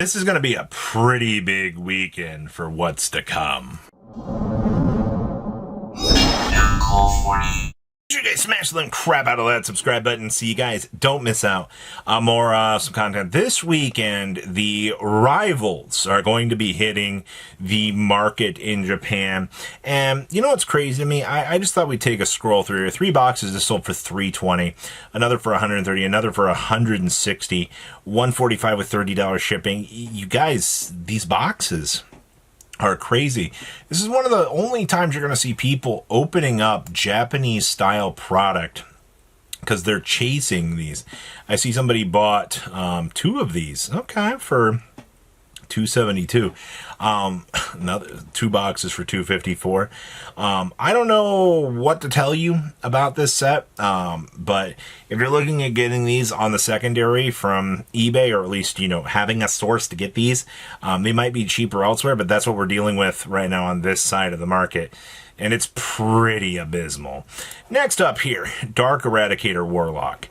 This is going to be a pretty big weekend for what's to come. You guys smash the crap out of that subscribe button so you guys don't miss out on more some content. This weekend, the rivals are going to be hitting the market in Japan. And you know what's crazy to me? I just thought we'd take a scroll through here. 3 boxes is sold for $320, another for $130, another for $160, $145 with $30 shipping. You guys, these boxes are crazy. This is one of the only times you're going to see people opening up Japanese style product because they're chasing these. I see somebody bought 2 of these. Okay, for $272. Another 2 boxes for $254. I don't know what to tell you about this set, but if you're looking at getting these on the secondary from eBay, or at least, you know, having a source to get these, they might be cheaper elsewhere, but that's what we're dealing with right now on this side of the market. And it's pretty abysmal. Next up here, Dark Eradicator Warlock.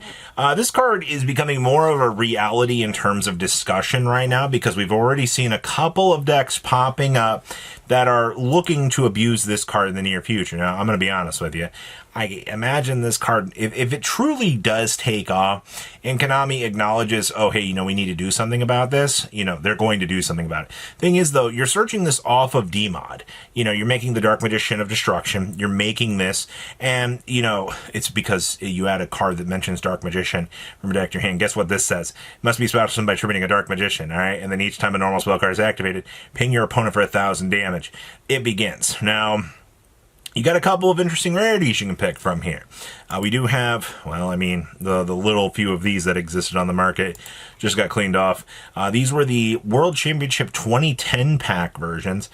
This card is becoming more of a reality in terms of discussion right now because we've already seen a couple of decks popping up that are looking to abuse this card in the near future. Now, I'm going to be honest with you. I imagine this card, if it truly does take off and Konami acknowledges, oh, hey, you know, we need to do something about this, you know, they're going to do something about it. Thing is, though, you're searching this off of DMod. You know, you're making the Dark Magician of Destruction. You're making this, and, you know, it's because you add a card that mentions Dark Magician from your deck to your hand. Guess what this says? It must be special by tributing a Dark Magician, all right? And then each time a normal spell card is activated, ping your opponent for 1,000 damage. It begins. Now, you got a couple of interesting rarities you can pick from here. We do have, well, I mean, the little few of these that existed on the market just got cleaned off. These were the World Championship 2010 pack versions,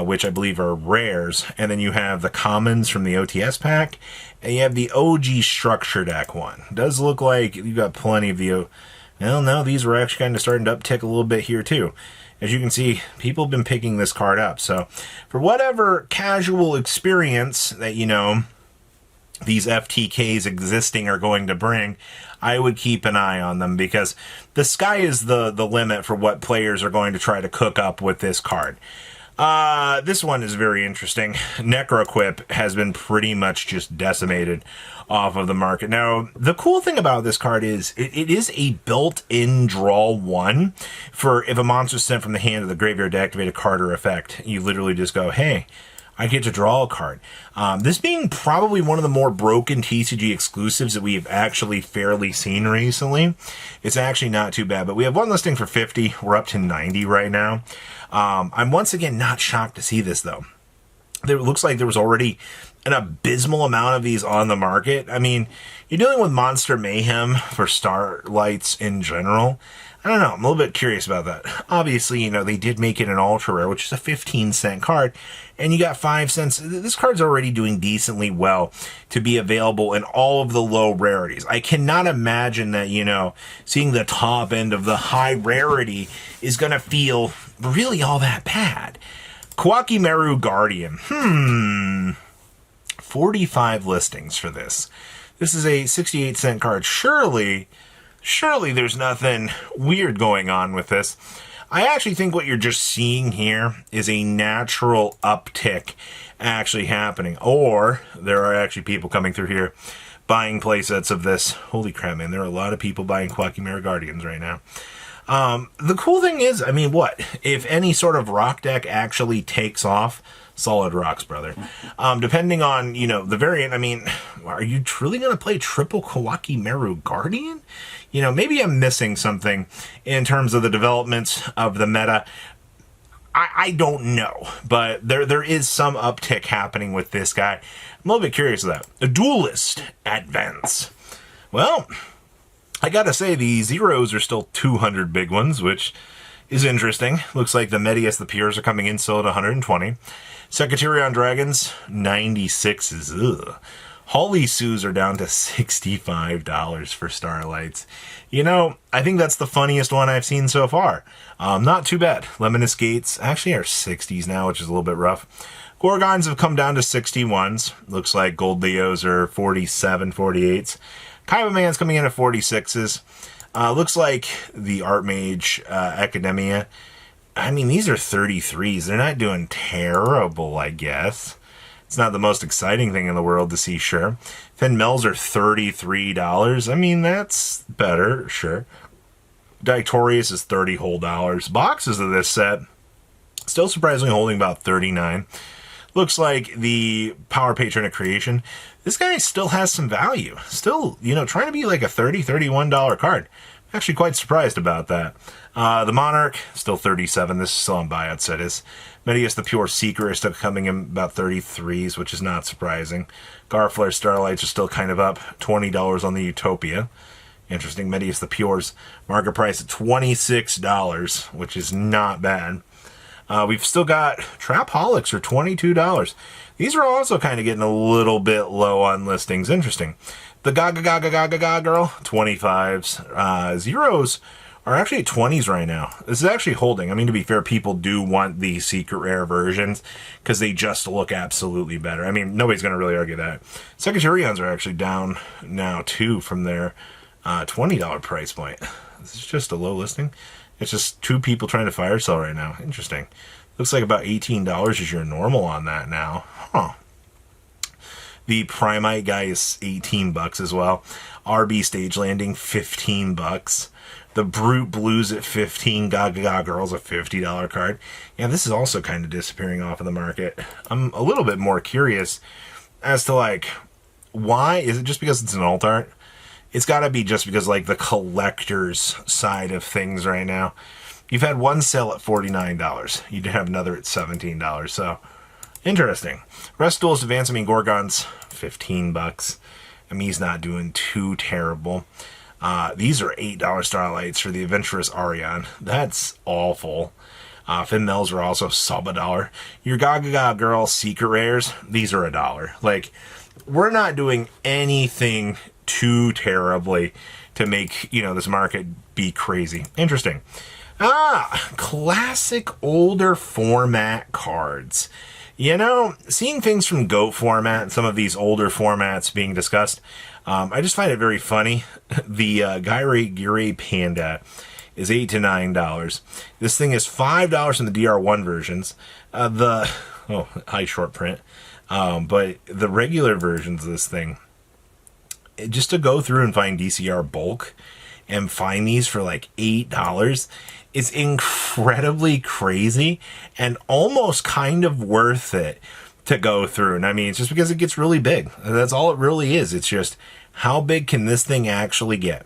which I believe are rares. And then you have the commons from the OTS pack, and you have the OG structure deck one. It does look like you've got plenty of the... Well, no, these were actually kind of starting to uptick a little bit here, too. As you can see, people have been picking this card up. So, for whatever casual experience that, you know, these FTKs existing are going to bring, I would keep an eye on them because the sky is the limit for what players are going to try to cook up with this card. This one is very interesting. Necroquip has been pretty much just decimated off of the market. Now, the cool thing about this card is it is a built-in draw 1 for if a monster is sent from the hand of the graveyard to activate a card or effect. You literally just go, hey, I get to draw a card. This being probably one of the more broken TCG exclusives that we have actually fairly seen recently. It's actually not too bad, but we have one listing for 50. We're up to 90 right now. I'm once again not shocked to see this, though. It looks like there was already an abysmal amount of these on the market. I mean, you're dealing with Monster Mayhem for Starlights in general. I don't know. I'm a little bit curious about that. Obviously, you know, they did make it an ultra rare, which is a 15-cent card, and you got 5 cents. This card's already doing decently well to be available in all of the low rarities. I cannot imagine that, you know, seeing the top end of the high rarity is going to feel really all that bad. Koa'ki Meiru Guardian. 45 listings for this. This is a 68-cent card. Surely there's nothing weird going on with this. I actually think what you're just seeing here is a natural uptick actually happening. Or there are actually people coming through here buying playsets of this. Holy crap, man. There are a lot of people buying Koa'ki Meiru Guardians right now. The cool thing is, I mean, what? If any sort of rock deck actually takes off, solid rocks, brother. Depending on, you know, the variant, I mean, are you truly going to play triple Koa'ki Meiru Guardian? You know, maybe I'm missing something in terms of the developments of the meta. I don't know, but there is some uptick happening with this guy. I'm a little bit curious of that. A Duelist Advance. Well, I gotta say, the zeros are still 200 big ones, which is interesting. Looks like the Medius, the Piers are coming in still at 120. Secretarion Dragons, 96s. Ugh. Holy Sues are down to $65 for Starlights. You know, I think that's the funniest one I've seen so far. Not too bad. Lemonus Gates actually are 60s now, which is a little bit rough. Gorgons have come down to 61s. Looks like Gold Leos are 47, 48s. Kaiba Man's coming in at 46s. Looks like the Art Mage Academia. I mean, these are 33s. They're not doing terrible, I guess. It's not the most exciting thing in the world to see, sure. Finn Mills are $33. I mean, that's better, sure. Dictorius is $30 whole dollars. Boxes of this set, still surprisingly holding about $39. Looks like the Power Patron of Creation. This guy still has some value. Still, you know, trying to be like a $30, $31 card. I'm actually quite surprised about that. The Monarch, still 37. This is still on buyout set. Is Medius the Pure Seeker is still coming in about 33s, which is not surprising. Garflare Starlights are still kind of up. $20 on the Utopia. Interesting. Medius the Pure's market price at $26, which is not bad. We've still got Trapaholics for $22. These are also kind of getting a little bit low on listings. Interesting. The Gaga Gaga Gaga Gaga Girl, 25s. Zeros are actually at 20s right now. This is actually holding. I mean, to be fair, people do want the secret rare versions because they just look absolutely better. I mean, nobody's going to really argue that. Secretarians are actually down now, too, from their $20 price point. This is just a low listing. It's just two people trying to fire sell right now. Interesting. Looks like about $18 is your normal on that now. Huh. The Primite guy is $18 as well. RB Stage Landing, $15. The Brute Blues at $15. Gaga Gaga Girl's a $50 card. Yeah, this is also kind of disappearing off of the market. I'm a little bit more curious as to, like, why? Is it just because it's an alt art? It's got to be just because, like, the collector's side of things right now. You've had one sale at $49. You'd have another at $17. So, interesting. Rest Duelist Advancing Gorgons, $15. I mean, he's not doing too terrible. These are $8 Starlights for the Adventurous Arion. That's awful. Finn Mills are also sub-$1. Your Gaga Gaga Girl Secret Rares, these are $1. Like, we're not doing anything too terribly to make, you know, this market be crazy. Interesting. Classic older format cards. You know, seeing things from GOAT format, some of these older formats being discussed, I just find it very funny. The Gire Panda is $8 to $9. This thing is $5 in the DR1 versions. High short print. But the regular versions of this thing, just to go through and find DCR bulk and find these for like $8 is incredibly crazy and almost kind of worth it to go through. And I mean, it's just because it gets really big. That's all it really is. It's just, how big can this thing actually get?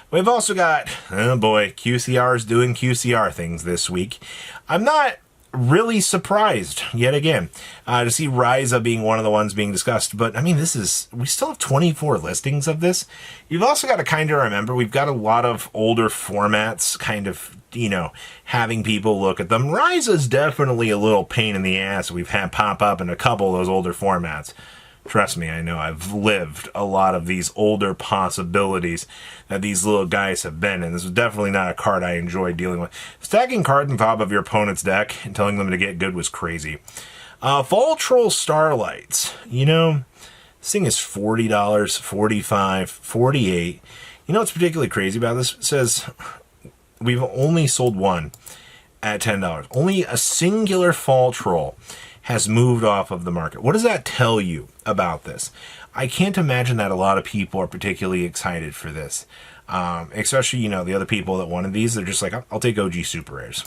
We've also got, oh boy, QCR's doing QCR things this week. I'm not really surprised yet again to see Ryza being one of the ones being discussed, but I mean, we still have 24 listings of this. You've also got to kind of remember we've got a lot of older formats kind of, you know, having people look at them. Ryza's definitely a little pain in the ass we've had pop up in a couple of those older formats. Trust me, I know I've lived a lot of these older possibilities that these little guys have been, and this is definitely not a card I enjoy dealing with. Stacking cards on top of your opponent's deck and telling them to get good was crazy. Fall Troll Starlights. You know, this thing is $40, $45, $48. You know what's particularly crazy about this? It says we've only sold one at $10. Only a singular Fall Troll has moved off of the market. What does that tell you about this? I can't imagine that a lot of people are particularly excited for this. Especially, you know, the other people that wanted these, they're just like, I'll take OG Super Rares.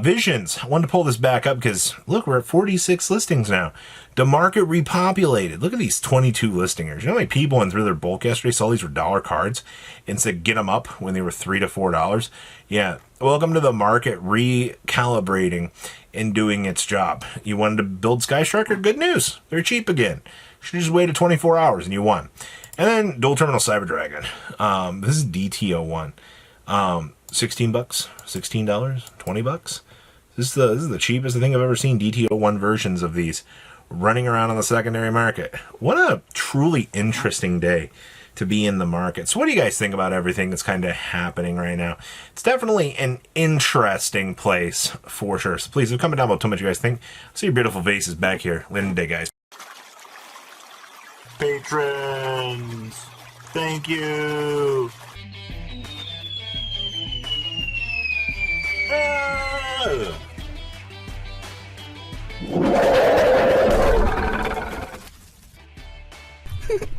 Visions. I wanted to pull this back up because, look, we're at 46 listings now. The market repopulated. Look at these 22 listingers. You know how many people went through their bulk yesterday, saw these were dollar cards, and said get them up when they were $3 to $4? Yeah. Welcome to the market recalibrating and doing its job. You wanted to build Sky Striker? Good news. They're cheap again. You should just waited 24 hours and you won. And then Dual Terminal Cyber Dragon. This is DTO1. $16, $16, $20. This is the cheapest I think I've ever seen DTO1 versions of these running around on the secondary market. What a truly interesting day to be in the market. So what do you guys think about everything that's kind of happening right now? It's definitely an interesting place for sure. So please comment down below, tell me what you guys think. See your beautiful faces back here. Later in the day, guys. Patrons, thank you.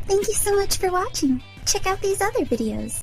Thank you so much for watching. Check out these other videos.